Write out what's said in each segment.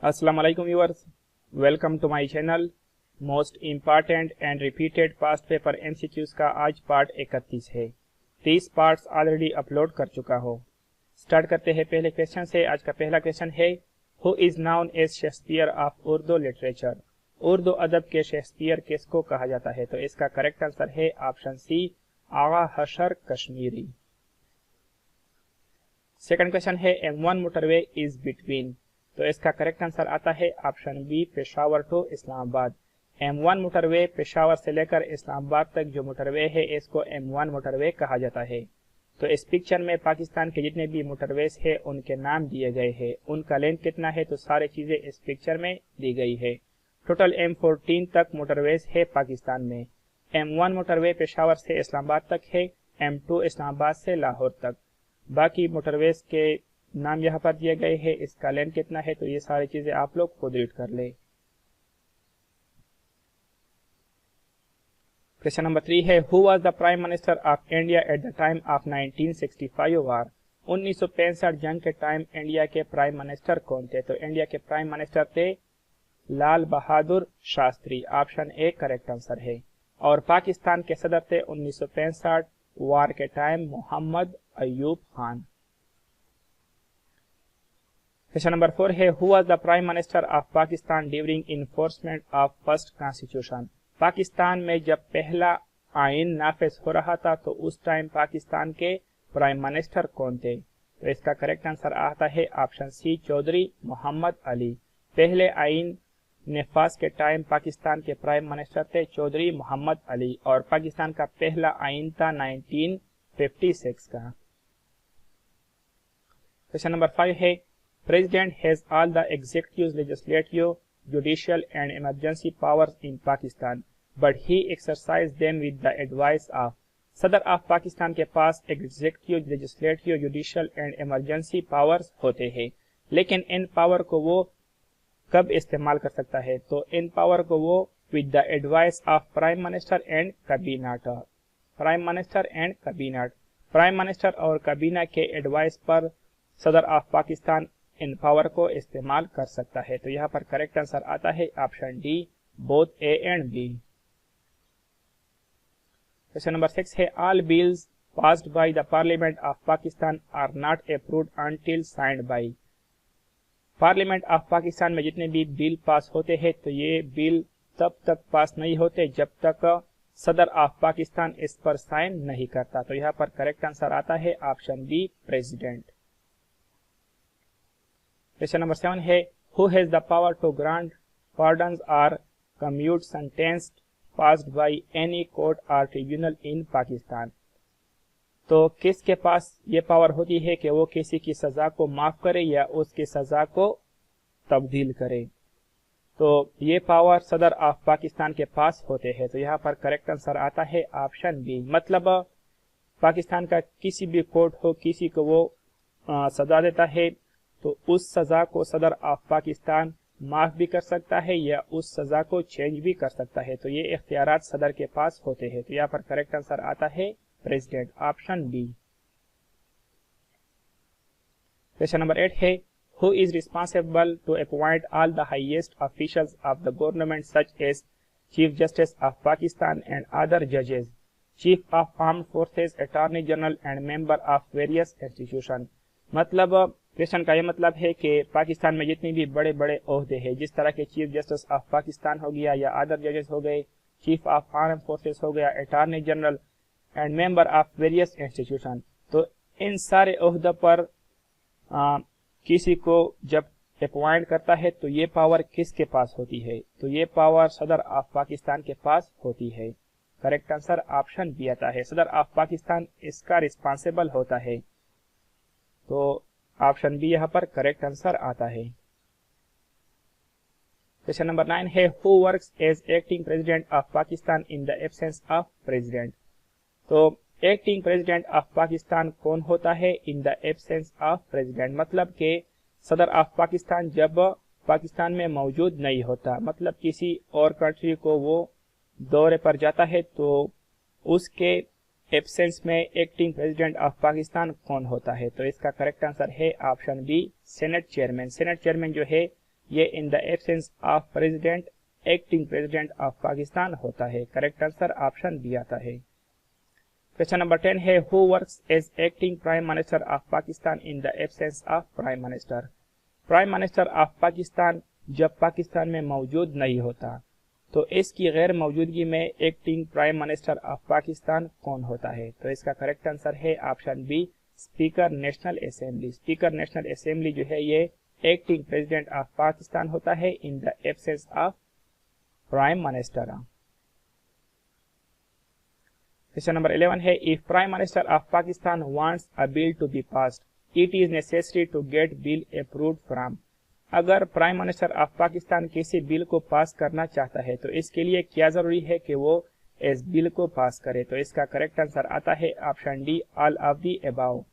अस्सलाम वालेकुम viewers, welcome to my channel. Most important and repeated past paper MCQs का आज पार्ट 31 है। 30 पार्ट्स ऑलरेडी अपलोड कर चुका हो। स्टार्ट करते हैं पहले क्वेश्चन से। आज का पहला क्वेश्चन है, who is known as Shakespeare of Urdu literature. Urdu अदब के शेक्सपियर किसको कहा जाता है? तो इसका करेक्ट आंसर है option C, Agha Hashar Kashmiri. Second question है, M1 मोटरवे इज बिटवीन। तो इसका करेक्ट आंसर आता है option B, Peshawar to Islamabad. M1 motorway Peshawar से लेकर इस्लामाबाद तक जो मोटरवे है इसको M1 मोटरवे कहा जाता है। तो इस पिक्चर में पाकिस्तान के जितने भी मोटरवेज है उनके नाम दिए गए हैं, उनका लेंथ कितना है तो सारी चीजें इस पिक्चर में दी गई है। टोटल M14 तक मोटरवेज है पाकिस्तान में। M1 मोटरवे पेशावर से इस्लामाबाद तक है, M2 इस्लामाबाद से लाहौर तक। बाकी मोटरवेज के नाम यहाँ पर दिए गए हैं, इसका लेंथ कितना है तो ये सारी चीजें आप लोग खुद रीड कर ले। क्वेश्चन नंबर 3 है, who was the prime minister of India at the time of 1965 war. 1965 जंग के टाइम इंडिया के प्राइम मिनिस्टर कौन थे? तो इंडिया के प्राइम मिनिस्टर थे Lal Bahadur Shastri. Option A correct answer है। और पाकिस्तान के सदर थे 1965 वार के time Mohammad Ayub Khan. Question number 4 है, who was the prime minister of Pakistan during enforcement of first constitution. Pakistan में जब पहला आइन नाफिज हो रहा था तो उस टाइम पाकिस्तान के प्राइम मिनिस्टर कौन थे? तो इसका करेक्ट आंसर आता है ऑप्शन सी, चौधरी मोहम्मद अली। पहले आइन नफाज के टाइम पाकिस्तान के प्राइम मिनिस्टर थे चौधरी मोहम्मद अली और पाकिस्तान का पहला आइन था 1956 का। क्वेश्चन नंबर 5 है, President has all the executive, legislative, judicial and emergency powers in Pakistan, but he exercises them with the advice of। सदर ऑफ पाकिस्तान के पास executive, legislative, judicial and emergency powers होते हैं, लेकिन इन पावर को वो कब इस्तेमाल कर सकता है? तो इन पावर को वो with the advice of prime minister and cabinet. Prime minister and cabinet, prime minister और कैबिनेट के एडवाइस पर सदर ऑफ पाकिस्तान इन पावर को इस्तेमाल कर सकता है। तो यहाँ पर करेक्ट आंसर आता है option D, both A and B. Question number 6 है, all bills passed by the parliament of Pakistan are not approved until signed by. Parliament of Pakistan में जितने भी बिल पास होते हैं तो ये बिल तब तक पास नहीं होते जब तक सदर ऑफ पाकिस्तान इस पर साइन नहीं करता। तो यहाँ पर करेक्ट आंसर आता है option B, president. Question number 7 है, who has the power to grant pardons और commute sentence passed by any court और ट्रिब्यूनल इन पाकिस्तान। तो किसके पास ये पावर होती है कि वो किसी की सजा को माफ करे या उसकी सजा को तब्दील करे? तो ये पावर सदर ऑफ पाकिस्तान के पास होते हैं। तो यहाँ पर करेक्ट आंसर आता है ऑप्शन बी, मतलब पाकिस्तान का किसी भी कोर्ट हो, किसी को वो सजा देता है तो उस सजा को सदर ऑफ पाकिस्तान माफ भी कर सकता है या उस सजा को चेंज भी कर सकता है। तो ये इख्तियारात सदर के पास होते हैं। तो यहाँ पर करेक्ट आंसर आता है president, option B. Question number 8 है, who is responsible to appoint all the highest officials of the government such as chief justice of Pakistan and other जजेस, chief of armed forces, attorney general and member of various institution. मतलब question का ये मतलब है कि पाकिस्तान में जितने भी बड़े बड़े ओहदे हैं, जिस तरह के चीफ जस्टिस ऑफ पाकिस्तान हो गया या अदर जजेस हो गए, चीफ ऑफ आर्म फोर्सेस हो गया, attorney general and member of various institution, तो इन सारे ओहदों पर किसी को जब अपॉइंट करता है तो ये पावर किसके पास होती है? तो ये पावर सदर ऑफ पाकिस्तान के पास होती है। करेक्ट आंसर ऑप्शन बी आता है, सदर ऑफ पाकिस्तान इसका रिस्पॉन्सिबल होता है। तो ऑप्शन बी यहाँ पर करेक्ट आंसर आता है। क्वेश्चन नंबर 9 है, who works as acting president of Pakistan in the absence of president. तो एक्टिंग प्रेसिडेंट ऑफ पाकिस्तान कौन होता है in the absence of president? मतलब कि सदर ऑफ पाकिस्तान जब पाकिस्तान में मौजूद नहीं होता, मतलब किसी और कंट्री को वो दौरे पर जाता है तो उसके एब्सेंस में एक्टिंग प्रेसिडेंट ऑफ पाकिस्तान कौन होता है? तो इसका करेक्ट आंसर है option B, senate chairman. Senate chairman जो है ये in the absence of president acting president of Pakistan होता है। करेक्ट आंसर ऑप्शन बी आता है। क्वेश्चन नंबर 10 है who works as acting prime minister of Pakistan in the absence of prime minister. Prime minister of Pakistan जब पाकिस्तान में मौजूद नहीं होता तो इसकी गैर मौजूदगी में acting prime minister of Pakistan कौन होता है? तो इसका करेक्ट आंसर है option B speaker national assembly. Speaker national assembly जो है ये एक्टिंग प्रेसिडेंट ऑफ पाकिस्तान होता है in the absence of prime minister. Question number 11 है if prime minister of Pakistan wants a bill to be passed it is necessary to get bill approved from. अगर prime minister of Pakistan किसी bill को पास करना चाहता है तो इसके लिए क्या जरूरी है कि वो इस बिल को पास करे? तो इसका करेक्ट आंसर आता है option D all of the above.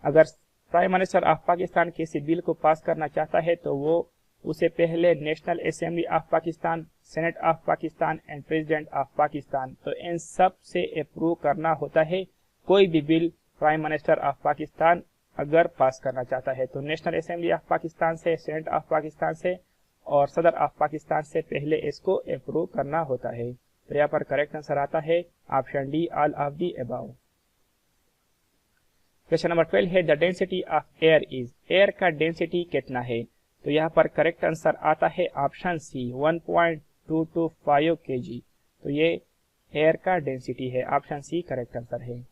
अगर प्राइम मिनिस्टर ऑफ पाकिस्तान किसी बिल को पास करना चाहता है तो वो उसे पहले national assembly of Pakistan, senate of Pakistan and president of Pakistan, तो इन सब से अप्रूव करना होता है कोई भी bill prime minister of Pakistan अगर पास करना चाहता है। तो नेशनल असेंबली ऑफ पाकिस्तान से, सेनेट ऑफ पाकिस्तान से और सदर ऑफ पाकिस्तान से पहले इसको अप्रूव करना होता है। तो यहाँ पर करेक्ट आंसर आता है option D all of the above. Question number 12 है the density of air is. Air का डेंसिटी कितना है? तो यहाँ पर करेक्ट आंसर आता है ऑप्शन सी 1.225 kg। तो ये एयर का डेंसिटी है, ऑप्शन सी करेक्ट आंसर है।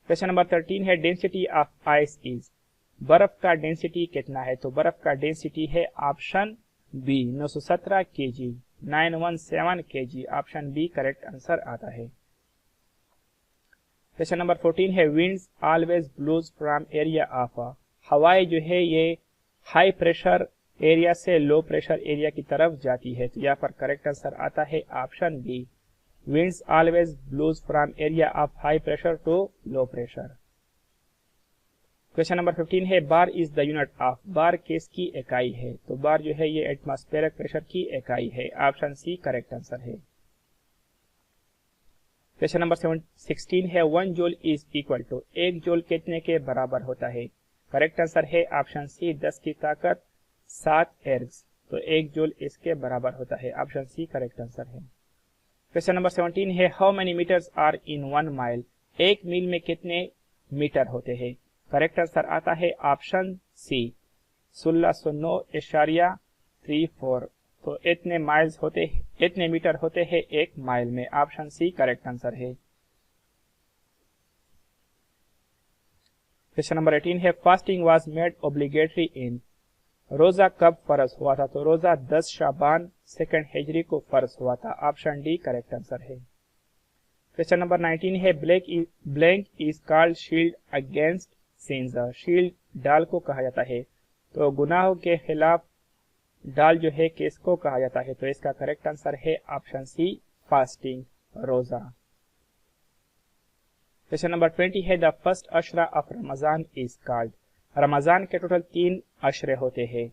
क्वेश्चन नंबर 13 है डेंसिटी ऑफ आइस इज। बर्फ का डेंसिटी कितना है? तो बर्फ का डेंसिटी है option B 917 kg 917 kg, option B correct answer आता है। क्वेश्चन नंबर 14 है winds always blows from area of. हवाएं जो है ये हाई प्रेशर एरिया से लो प्रेशर एरिया की तरफ जाती है। तो यहाँ पर करेक्ट आंसर आता है option B winds always blows from area of high pressure to low pressure। Question number 15 है bar is the unit of. Bar किसकी इकाई है? तो बार जो है ये एटमॉस्फेरिक प्रेशर की इकाई है, ऑप्शन सी करेक्ट आंसर है। क्वेश्चन नंबर 16 है 1 joule is equal to. 1 joule कितने के बराबर होता है? करेक्ट आंसर है ऑप्शन सी 10 की ताकत 7 एर्ग्स। तो 1 जूल इसके बराबर होता है, ऑप्शन सी करेक्ट आंसर है। क्वेश्चन नंबर 17 है how many metres are in 1 mile. 1 मील में कितने मीटर होते हैं? करेक्ट आंसर आता है ऑप्शन सी 1609.34। तो इतने मीटर होते हैं 1 माइल में, ऑप्शन सी करेक्ट आंसर है। क्वेश्चन नंबर 18 है फास्टिंग वाज मेड ऑब्लिगेटरी इन। रोजा कब फर्ज हुआ था? तो रोजा 10 शाबान 2 हिजरी को फर्ज हुआ था, ऑप्शन डी करेक्ट आंसर है। क्वेश्चन नंबर 19 है blank is called shield against since. Shield डाल को कहा जाता है, तो गुनाहों के खिलाफ डाल जो है किसको कहा जाता है? तो इसका करेक्ट आंसर है ऑप्शन सी फास्टिंग, रोजा। क्वेश्चन नंबर 20 है द फर्स्ट अशरा of Ramzan is called. Ramzan के टोटल 3 अशरे होते हैं।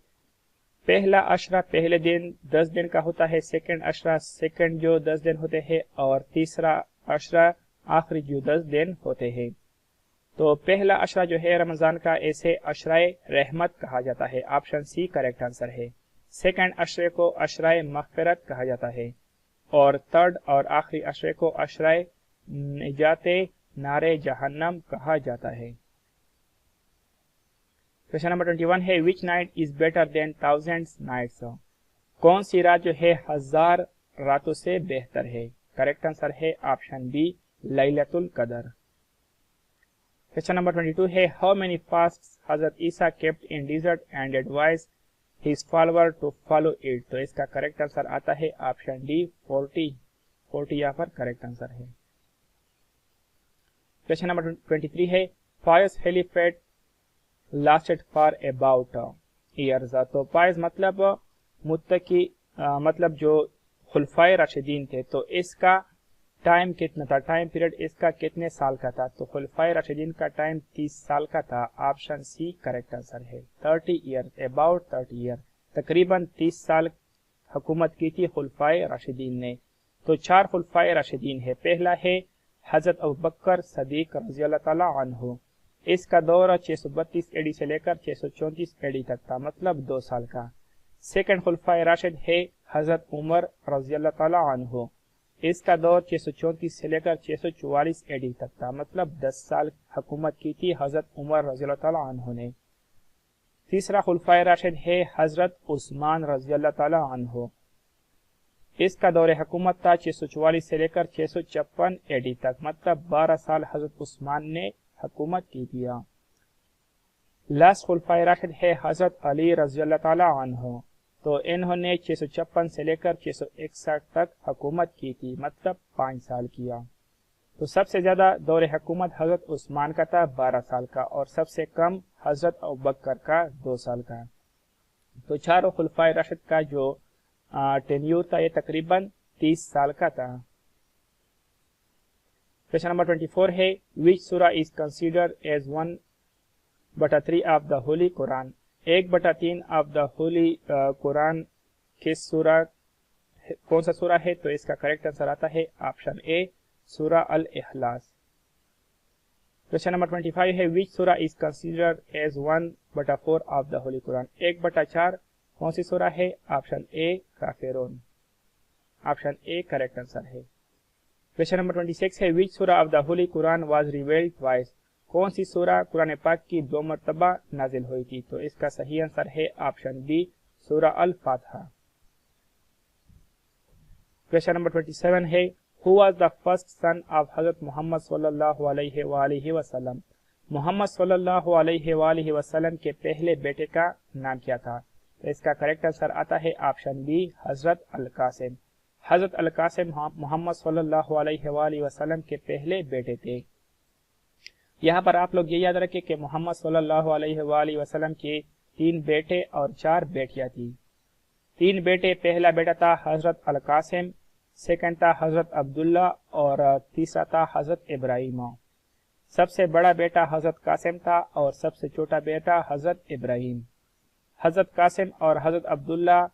पहला अशरा पहले दिन 10 दिन का होता है, सेकंड अशरा सेकंड जो 10 दिन होते हैं, और तीसरा अशरा आखिरी जो 10 दिन होते हैं। तो पहला अशरा जो है रमजान का इसे अशराए रहमत कहा जाता है, ऑप्शन सी करेक्ट आंसर है। सेकंड अशरे को अशराए मगफिरत कहा जाता है, और थर्ड और आखिरी अशरे को अशराए निजाते नारे जहन्नम कहा जाता है। क्वेश्चन नंबर 21 है which night is better than thousands nights. कौन सी रात जो है 1000 रातों से बेहतर है? करेक्ट आंसर है ऑप्शन बी लैलतुल कदर। क्वेश्चन नंबर 22 है how many fasts Hazrat Isa kept in desert and advise his follower to follow it. तो इसका करेक्ट आंसर आता है ऑप्शन डी 40 यहाँ पर करेक्ट आंसर है। क्वेश्चन नंबर 23 है फायस हेलीफेट लास्टेड फॉर अबाउट ईयर्स। तो फायस मतलब मुत्तकी मतलब जो खुलफाए राशिदीन थे, तो इसका टाइम कितना था? टाइम पीरियड इसका कितने साल का था? तो खुलफाए राशिदीन का टाइम 30 साल का था, ऑप्शन सी करेक्ट आंसर है। 30 ईयर, अबाउट 30 ईयर, तकरीबन 30 साल हुकूमत की थी खुलफाए राशिदीन ने। तो 4 खुलफाए राशिदीन है। पहला है हजरत अबू बकर सदीक रज़ी अल्लाह ताला अन्हु। इसका दौर 632 एडी से लेकर 634 एडी तक था, मतलब 2 साल का। सेकंड खुलफाए राशिद है हजरत उमर रजी अल्लाह ताला अन्हु। इसका दौर 634 से लेकर 644 एडी तक था, मतलब 10 साल हुकूमत की थी हजरत उमर रजी अल्लाह ताला अन्हु ने। तीसरा खुलफाए राशिद है हजरत उस्मान रजी अल्लाह ताला अन्हु। इसका दौर हुकूमत था 644 से लेकर 656 एडी तक, मतलब 12 साल हजरत उस्मान ने हुकूमत की थी। लास्ट खुलफाए राशिद है हजरत अली रजी अल्लाह ताला अन्हु। तो इन्होंने 656 से लेकर 661 तक हुकूमत की थी, मतलब 5 साल किया। तो सबसे ज्यादा दौर हुकूमत हजरत उस्मान का था 12 साल का, और सबसे कम हजरत अबू बकर का 2 साल का। तो चारों खुलफाए राशिद का जो टेन्यूर था ये तकरीबन 30 साल का था। क्वेश्चन नंबर 24 है विच सूरा is considered as 1/3 of the holy Quran. 1/3 of the holy Quran किस सूरा, कौन सा सूरा है? तो इसका करेक्ट आंसर आता है ऑप्शन ए, सूरा अल इखलास। क्वेश्चन नंबर 25 है विच सूरा is considered as 1/4 of the holy Quran. 1/4 कौन सी सूरा है? ऑप्शन ए, काफिरून। ऑप्शन ए करेक्ट आंसर है। क्वेश्चन नंबर 26 है विच सूरा of the holy Quran was revealed twice. कौन सी सूरा कुरान पाक की 2 मरतबा नाजिल हुई थी? तो इसका सही आंसर है ऑप्शन बी, सूरा अल फातिहा। क्वेश्चन नंबर 27 है who was the first son of हजरत मोहम्मद सल्लल्लाहु अलैहि वसल्लम। मोहम्मद सल्लल्लाहु अलैहि वसल्लम के पहले बेटे का नाम क्या था? तो इसका करेक्ट आंसर आता है ऑप्शन बी, हजरत अल कासिम। हजरत अल कासिम मोहम्मद सल्लल्लाहु अलैहि वसल्लम के पहले बेटे थे। यहाँ पर आप लोग ये याद रखें कि मोहम्मद सल्लल्लाहु अलैहि वसल्लम के 3 बेटे और 4 बेटियां थी। 3 बेटे, पहला बेटा था हजरत अल कासिम, सेकंड था हजरत अब्दुल्ला और तीसरा था हजरत इब्राहिम। सबसे बड़ा बेटा हजरत कासिम था और सबसे छोटा बेटा हजरत इब्राहिम। हजरत कासिम और हजरत अब्दुल्ला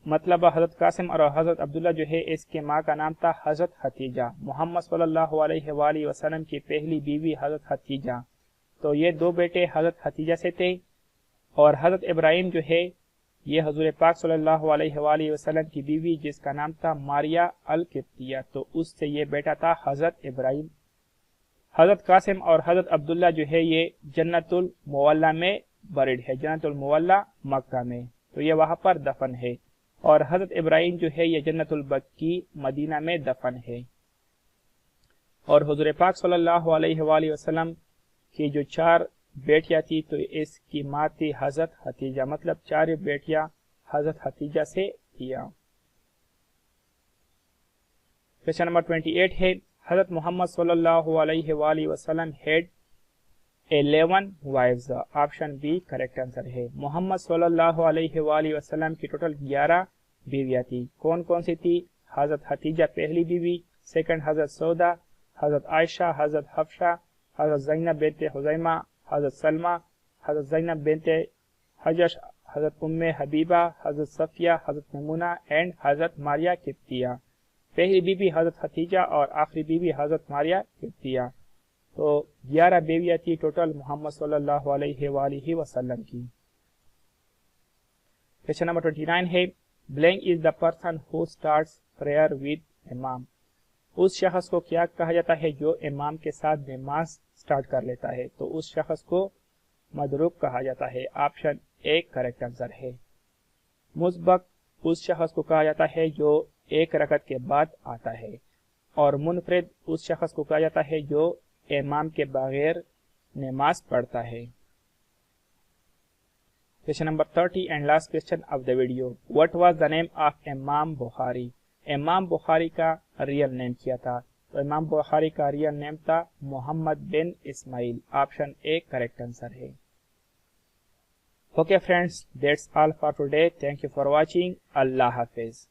मतलब हजरत कासिम और हजरत अब्दुल्ला जो है इसके माँ का नाम था हजरत हतीजा। मोहम्मद सल्लल्लाहु अलैहि वसल्लम की पहली बीवी हजरत हतीजा। तो ये 2 बेटे हजरत हतीजा से थे, और हजरत इब्राहिम जो है ये हजूर पाक सल्लल्लाहु अलैहि वसल्लम की बीवी जिसका नाम था मारिया अल किप्तिया, तो उससे ये बेटा था हजरत इब्राहिम। हजरत कासिम और हजरत अब्दुल्ला जो है ये जन्नतुल मुवल्ला में बरिड है, जन्नतुल मुवल्ला मक्का में, तो ये वहां पर दफन है। और हजरत इब्राहिम जो है ये जन्नतुल बक्की मदीना में दफन है। और हुजूर पाक सल्लल्लाहु अलैहि वसल्लम की जो 4 बेटियां थी तो इसकी माँ थी हजरत हतीजा, मतलब 4 बेटियां हजरत हतीजा से थी। क्वेश्चन नंबर 28 है हजरत मोहम्मद सल्लल्लाहु अलैहि वसल्लम had 11 wives. Option B correct answer है। मोहम्मद सल्लल्लाहु अलैहि वसल्लम की टोटल 11 बीवियां थी। कौन कौन सी थी? हजरत हतीजा पहली बीवी, सेकंड हजरत सौदा, हजरत आयशा, हजरत हफ्सा, हजरत ज़ैनब बिनते हुज़ैमा, हजरत सलमा, हजरत ज़ैनब बिनते हजश, हजरत उम्मे Habiba, Hazrat Safia, Hazrat Mamoona and हजरत मारिया किप्तिया। पहली बीवी हजरत हतीजा और आखिरी बीवी हजरत मारिया किप्तिया। तो 11 बीवियां थी टोटल मोहम्मद सल्लल्लाहु अलैहि वसल्लम की। क्वेश्चन नंबर 29 है blank is the person who starts prayer with इमाम। उस शख्स को क्या कहा जाता है जो इमाम के साथ नमाज स्टार्ट कर लेता है? तो उस शख्स को मदरूक कहा जाता है। ऑप्शन ए करेक्ट आंसर है। मुस्बक उस शख्स को कहा जाता है जो 1 रकत के बाद आता है, और मुनफरिद उस शख्स को कहा जाता है जो इमाम के बगैर नमाज पढ़ता है। Question number 30 and last question of the video, what was the name of इमाम बुखारी। इमाम बुखारी का रियल नेम क्या था? तो इमाम बुखारी का रियल नेम था Muhammad bin Ismail. Option A correct answer है। Okay friends, that's all for today. Thank you for watching. अल्लाह हाफिज।